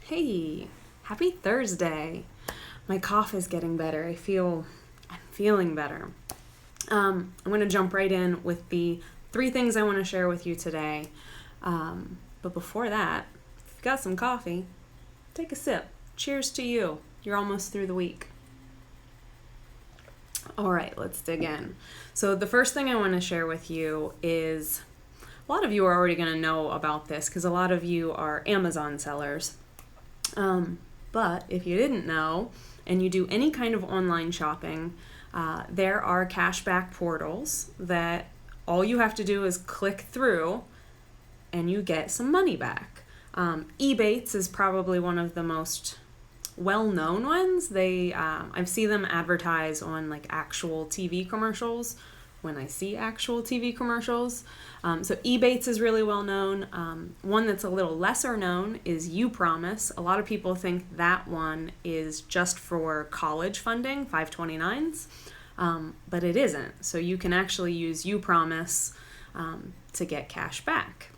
Hey, happy Thursday. My cough is getting better. I'm feeling better. I'm going to jump right in with the 3 things I want to share with you today. But before that, if you've got some coffee, take a sip. Cheers to you. You're almost through the week. All right, let's dig in. So the first thing I want to share with you is, a lot of you are already going to know about this because a lot of you are Amazon sellers. But if you didn't know, and you do any kind of online shopping, there are cashback portals that all you have to do is click through and you get some money back. Ebates is probably one of the most well-known ones. I've seen them advertise on like actual TV commercials when I see actual TV commercials. So Ebates is really well known. One that's a little lesser known is UPromise. A lot of people think that one is just for college funding, 529s, but it isn't. So you can actually use UPromise to get cash back.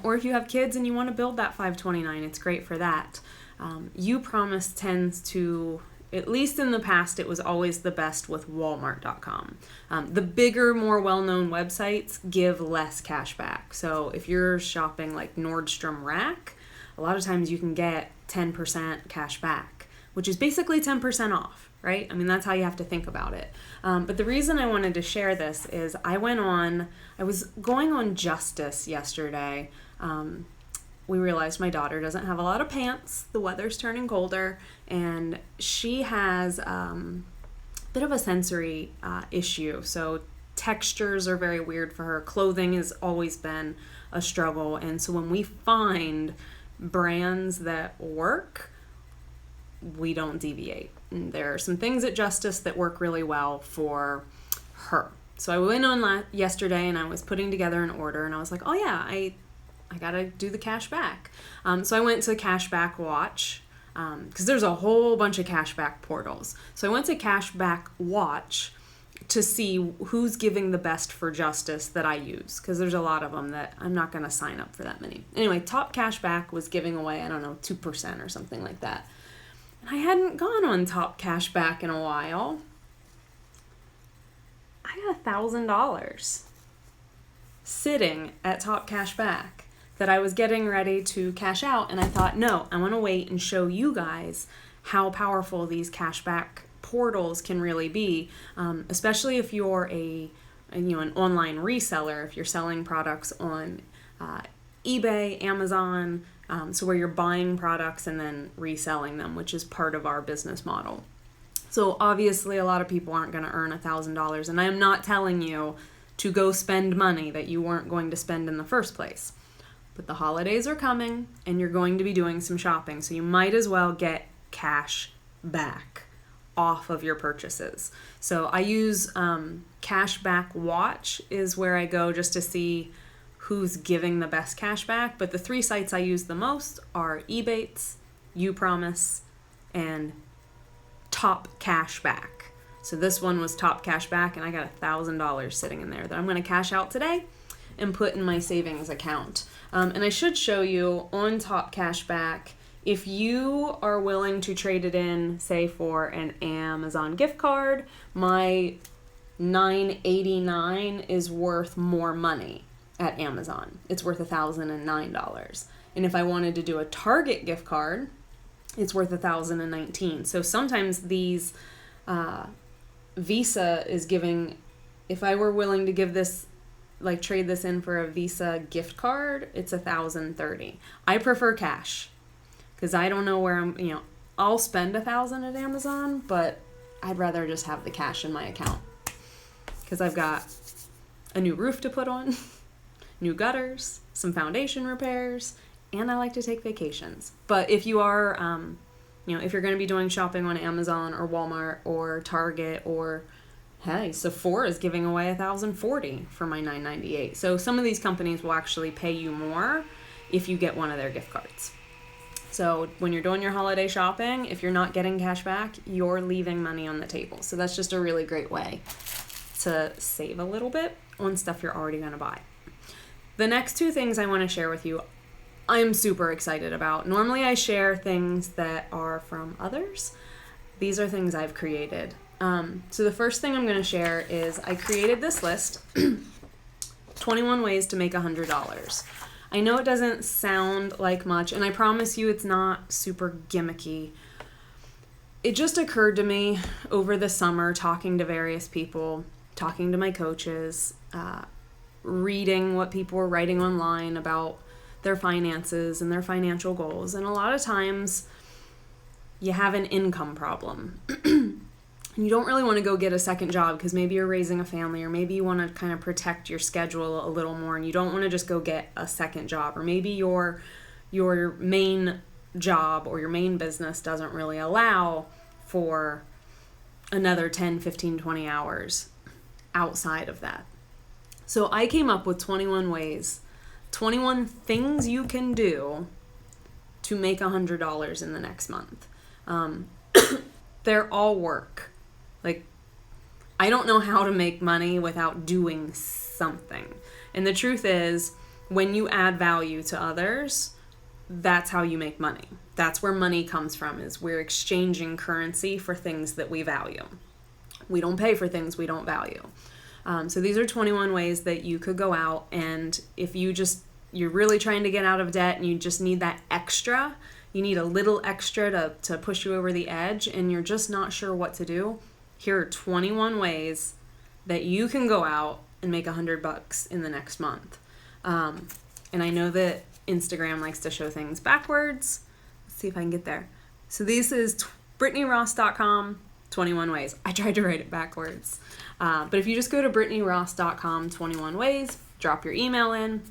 Or if you have kids and you want to build that 529, it's great for that. UPromise tends to, at least in the past, it was always the best with Walmart.com. The bigger, more well-known websites give less cash back. So if you're shopping like Nordstrom Rack, a lot of times you can get 10% cash back, which is basically 10% off, right? I mean, that's how you have to think about it. But the reason I wanted to share this is I was going on Justice yesterday. We realized my daughter doesn't have a lot of pants. The weather's turning colder, and she has a bit of a sensory issue. So textures are very weird for her. Clothing has always been a struggle. And so when we find brands that work, we don't deviate. And there are some things at Justice that work really well for her. So I went on yesterday and I was putting together an order, and I was like, oh yeah, I gotta do the cash back. So I went to Cashback Watch, because there's a whole bunch of cashback portals. So I went to Cashback Watch to see who's giving the best for Justice that I use, because there's a lot of them that I'm not gonna sign up for that many. Anyway, Top Cashback was giving away, 2% or something like that. And I hadn't gone on Top Cashback in a while. I got $1,000 sitting at Top Cashback that I was getting ready to cash out, and I thought, no, I want to wait and show you guys how powerful these cashback portals can really be, especially if you're an online reseller, if you're selling products on eBay, Amazon, so where you're buying products and then reselling them, which is part of our business model. So obviously a lot of people aren't going to earn $1,000, and I am not telling you to go spend money that you weren't going to spend in the first place. But the holidays are coming and you're going to be doing some shopping, so you might as well get cash back off of your purchases. So I use Cashback Watch is where I go just to see who's giving the best cash back. But the 3 sites I use the most are Ebates, UPromise, and Top Cashback. So this one was Top Cashback, and I got $1,000 sitting in there that I'm going to cash out today and put in my savings account. And I should show you on Top Cashback, if you are willing to trade it in, say for an Amazon gift card, my $9.89 is worth more money at Amazon. It's worth $1,009. And if I wanted to do a Target gift card, it's worth $1,019. So sometimes these Visa is giving, if I were willing to give this, like trade this in for a Visa gift card, it's $1,030. I prefer cash because I don't know where I'll spend $1,000 at Amazon, but I'd rather just have the cash in my account because I've got a new roof to put on, new gutters, some foundation repairs, and I like to take vacations. But if you are, if you're going to be doing shopping on Amazon or Walmart or Target, or hey, Sephora is giving away $1,040 for my $9.98. So some of these companies will actually pay you more if you get one of their gift cards. So when you're doing your holiday shopping, if you're not getting cash back, you're leaving money on the table. So that's just a really great way to save a little bit on stuff you're already going to buy. The next 2 things I want to share with you, I'm super excited about. Normally I share things that are from others. These are things I've created. So the first thing I'm going to share is I created this list, 21 ways to make $100. I know it doesn't sound like much, and I promise you it's not super gimmicky. It just occurred to me over the summer, talking to various people, talking to my coaches, reading what people were writing online about their finances and their financial goals. And a lot of times you have an income problem. And you don't really want to go get a second job because maybe you're raising a family, or maybe you want to kind of protect your schedule a little more and you don't want to just go get a second job, or maybe your main job or your main business doesn't really allow for another 10, 15, 20 hours outside of that. So I came up with 21 ways, 21 things you can do to make $100 in the next month. They're all work. Like, I don't know how to make money without doing something. And the truth is, when you add value to others, that's how you make money. That's where money comes from, is we're exchanging currency for things that we value. We don't pay for things we don't value. So these are 21 ways that you could go out, and if you're really trying to get out of debt and you just need that extra, you need a little extra to push you over the edge, and you're just not sure what to do, here are 21 ways that you can go out and make $100 in the next month. And I know that Instagram likes to show things backwards. Let's see if I can get there. So this is BrittanyRoss.com, 21 ways. I tried to write it backwards. But if you just go to BrittanyRoss.com, 21 ways, drop your email in,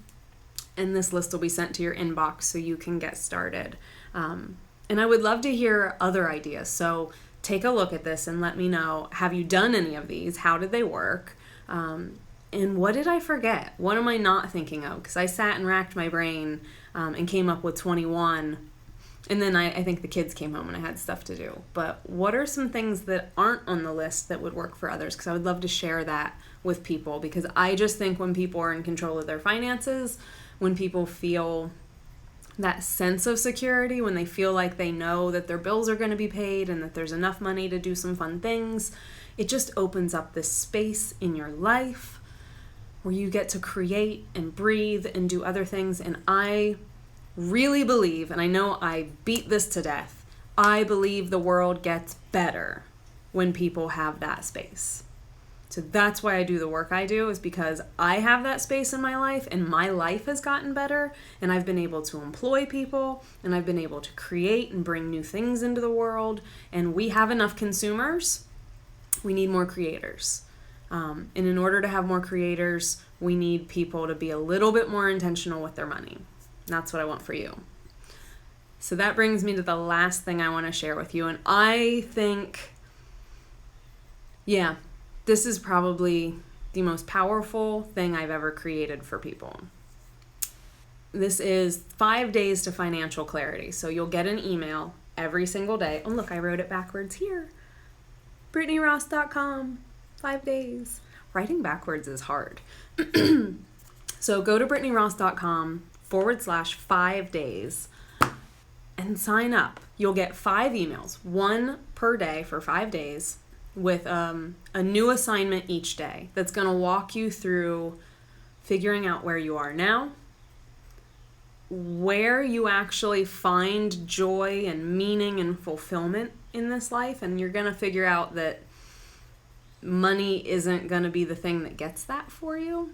and this list will be sent to your inbox so you can get started. And I would love to hear other ideas. So take a look at this and let me know, have you done any of these? How did they work? And what did I forget? What am I not thinking of? Because I sat and racked my brain and came up with 21. And then I think the kids came home and I had stuff to do. But what are some things that aren't on the list that would work for others? Because I would love to share that with people. Because I just think when people are in control of their finances, when people feel that sense of security, when they feel like they know that their bills are going to be paid and that there's enough money to do some fun things, it just opens up this space in your life where you get to create and breathe and do other things. And I really believe, and I know I beat this to death, I believe the world gets better when people have that space. So that's why I do the work I do, is because I have that space in my life and my life has gotten better, and I've been able to employ people, and I've been able to create and bring new things into the world, and we have enough consumers. We need more creators. And in order to have more creators, we need people to be a little bit more intentional with their money. And that's what I want for you. So that brings me to the last thing I want to share with you. And I think, this is probably the most powerful thing I've ever created for people. This is 5 days to financial clarity. So you'll get an email every single day. Oh, look, I wrote it backwards here. BrittanyRoss.com, 5 days. Writing backwards is hard. So go to BrittanyRoss.com/5 days and sign up. You'll get 5 emails, 1 per day for 5 days, with a new assignment each day that's going to walk you through figuring out where you are now, where you actually find joy and meaning and fulfillment in this life, and you're going to figure out that money isn't going to be the thing that gets that for you.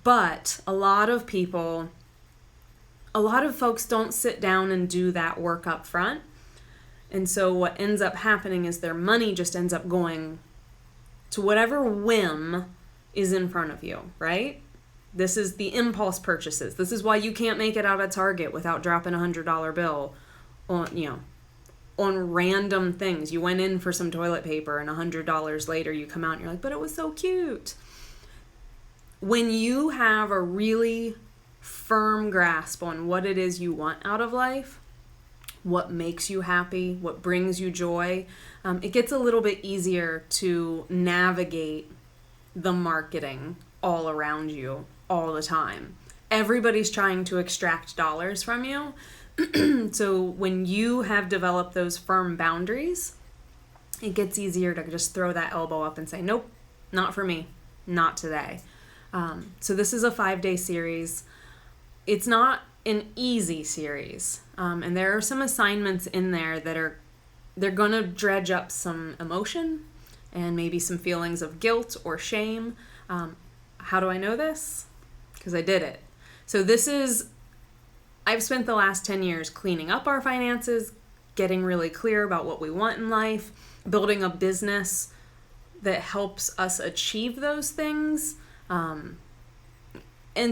But a lot of folks don't sit down and do that work up front. And so what ends up happening is their money just ends up going to whatever whim is in front of you, right? This is the impulse purchases. This is why you can't make it out of Target without dropping a $100 bill on random things. You went in for some toilet paper and $100 later you come out and you're like, but it was so cute. When you have a really firm grasp on what it is you want out of life, what makes you happy, what brings you joy, it gets a little bit easier to navigate the marketing all around you all the time. everybody's trying to extract dollars from you. So when you have developed those firm boundaries, it gets easier to just throw that elbow up and say, nope, not for me, not today. So this is a 5-day series. It's not an easy series. And there are some assignments in there that they're going to dredge up some emotion and maybe some feelings of guilt or shame. How do I know this? Because I did it. So I've spent the last 10 years cleaning up our finances, getting really clear about what we want in life, building a business that helps us achieve those things. And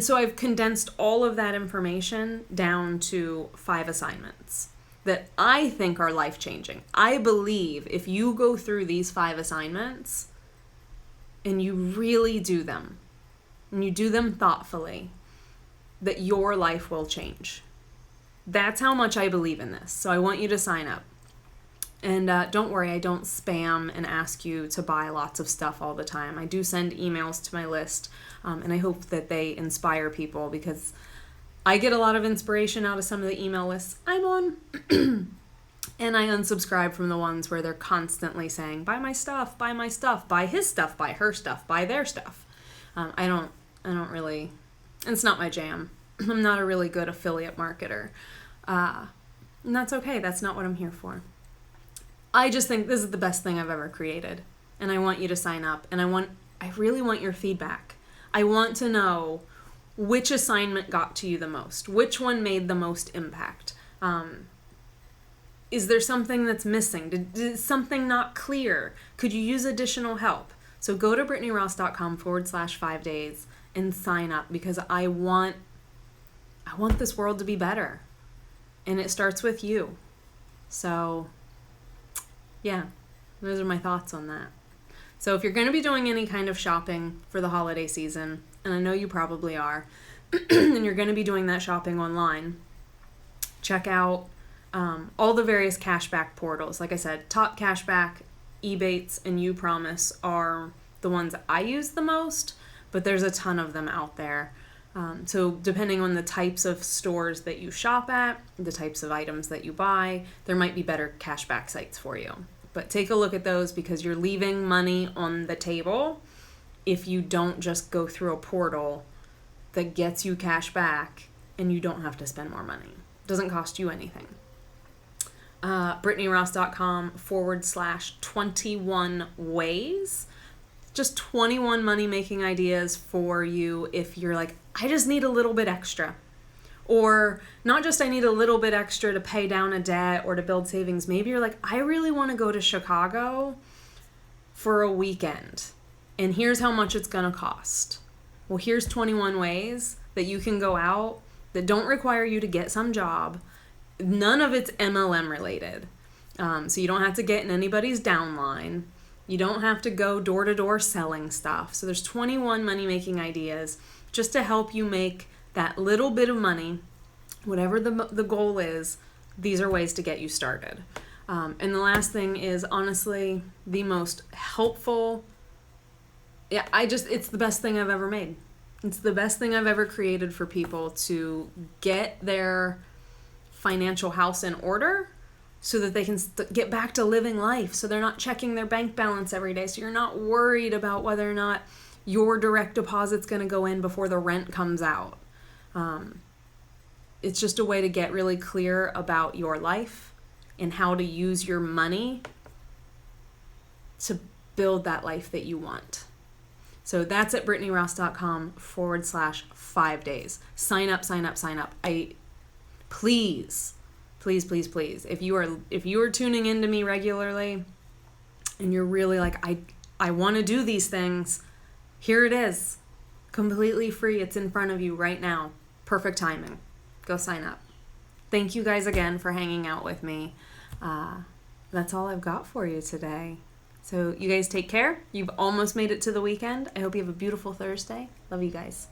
so I've condensed all of that information down to 5 assignments that I think are life-changing. I believe if you go through these 5 assignments and you really do them, and you do them thoughtfully, that your life will change. That's how much I believe in this. So I want you to sign up. And don't worry, I don't spam and ask you to buy lots of stuff all the time. I do send emails to my list, and I hope that they inspire people, because I get a lot of inspiration out of some of the email lists I'm on. And I unsubscribe from the ones where they're constantly saying, buy my stuff, buy my stuff, buy his stuff, buy her stuff, buy their stuff. I don't really, it's not my jam. I'm not a really good affiliate marketer. And that's okay. That's not what I'm here for. I just think this is the best thing I've ever created. And I want you to sign up. And I really want your feedback. I want to know which assignment got to you the most. Which one made the most impact? Is there something that's missing? Is something not clear? Could you use additional help? So go to BrittanyRoss.com/5 days and sign up, because I want this world to be better. And it starts with you. So yeah, those are my thoughts on that. So if you're going to be doing any kind of shopping for the holiday season, and I know you probably are, and you're going to be doing that shopping online, check out all the various cashback portals. Like I said, Top Cashback, Ebates, and You Promise are the ones I use the most, but there's a ton of them out there. So depending on the types of stores that you shop at, the types of items that you buy, there might be better cashback sites for you. But take a look at those, because you're leaving money on the table if you don't just go through a portal that gets you cash back and you don't have to spend more money. It doesn't cost you anything. BrittanyRoss.com/21 ways. Just 21 money-making ideas for you if you're like, I just need a little bit extra. Or not just I need a little bit extra to pay down a debt or to build savings. Maybe you're like, I really want to go to Chicago for a weekend. And here's how much it's going to cost. Well, here's 21 ways that you can go out that don't require you to get some job. None of it's MLM related. So you don't have to get in anybody's downline. You don't have to go door to door selling stuff. So there's 21 money-making ideas just to help you make that little bit of money, whatever the goal is. These are ways to get you started. And the last thing is honestly the most helpful. Yeah, it's the best thing I've ever made. It's the best thing I've ever created for people to get their financial house in order, so that they can get back to living life, so they're not checking their bank balance every day, so you're not worried about whether or not your direct deposit's going to go in before the rent comes out. It's just a way to get really clear about your life and how to use your money to build that life that you want. So that's at BrittanyRoss.com/5 days. Sign up. Please, if you are tuning into me regularly and you're really like, I want to do these things, here it is. Completely free. It's in front of you right now. Perfect timing. Go sign up. Thank you guys again for hanging out with me. That's all I've got for you today. So you guys take care. You've almost made it to the weekend. I hope you have a beautiful Thursday. Love you guys.